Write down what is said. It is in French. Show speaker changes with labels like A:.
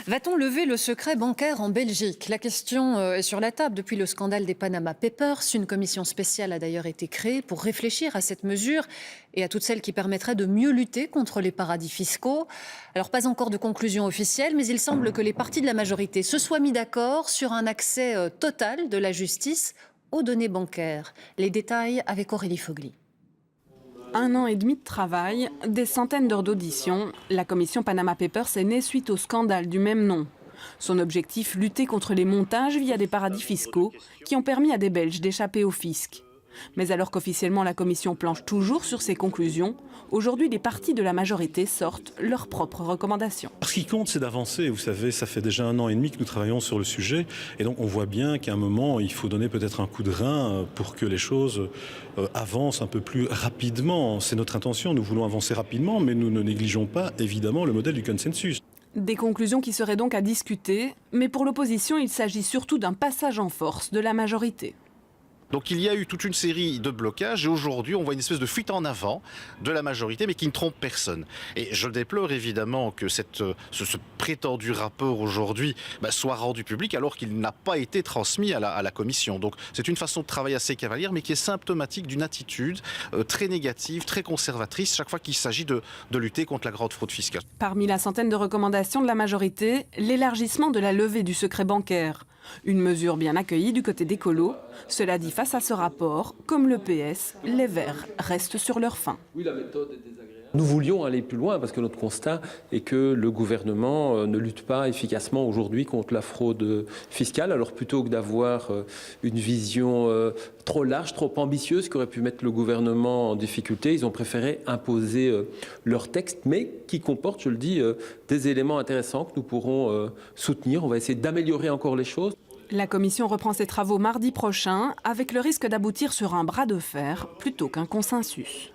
A: Va-t-on lever le secret bancaire en Belgique? La question est sur la table depuis le scandale des Panama Papers. Une commission spéciale a d'ailleurs été créée pour réfléchir à cette mesure et à toutes celles qui permettraient de mieux lutter contre les paradis fiscaux. Alors, pas encore de conclusion officielle, mais il semble que les partis de la majorité se soient mis d'accord sur un accès total de la justice aux données bancaires. Les détails avec Aurélie Fogli.
B: 1 an et demi de travail, des centaines d'heures d'audition, la commission Panama Papers est née suite au scandale du même nom. Son objectif, lutter contre les montages via des paradis fiscaux qui ont permis à des Belges d'échapper au fisc. Mais alors qu'officiellement la commission planche toujours sur ses conclusions, aujourd'hui les partis de la majorité sortent leurs propres recommandations.
C: Ce qui compte, c'est d'avancer. Vous savez, ça fait déjà 1 an et demi que nous travaillons sur le sujet. Et donc on voit bien qu'à un moment, il faut donner peut-être un coup de rein pour que les choses avancent un peu plus rapidement. C'est notre intention, nous voulons avancer rapidement, mais nous ne négligeons pas évidemment le modèle du consensus.
B: Des conclusions qui seraient donc à discuter, mais pour l'opposition, il s'agit surtout d'un passage en force de la majorité.
D: Donc il y a eu toute une série de blocages et aujourd'hui on voit une espèce de fuite en avant de la majorité mais qui ne trompe personne. Et je déplore évidemment que ce prétendu rapport aujourd'hui soit rendu public alors qu'il n'a pas été transmis à la commission. Donc c'est une façon de travailler assez cavalière mais qui est symptomatique d'une attitude très négative, très conservatrice chaque fois qu'il s'agit de lutter contre la grande fraude fiscale.
B: Parmi la centaine de recommandations de la majorité, l'élargissement de la levée du secret bancaire. Une mesure bien accueillie du côté des colos. Cela dit, face à ce rapport, comme le PS, les Verts restent sur leur faim.
E: Oui, la méthode est désagréable. Nous voulions aller plus loin parce que notre constat est que le gouvernement ne lutte pas efficacement aujourd'hui contre la fraude fiscale. Alors plutôt que d'avoir une vision trop large, trop ambitieuse qui aurait pu mettre le gouvernement en difficulté, ils ont préféré imposer leur texte, mais qui comporte, je le dis, des éléments intéressants que nous pourrons soutenir. On va essayer d'améliorer encore les choses.
B: La commission reprend ses travaux mardi prochain avec le risque d'aboutir sur un bras de fer plutôt qu'un consensus.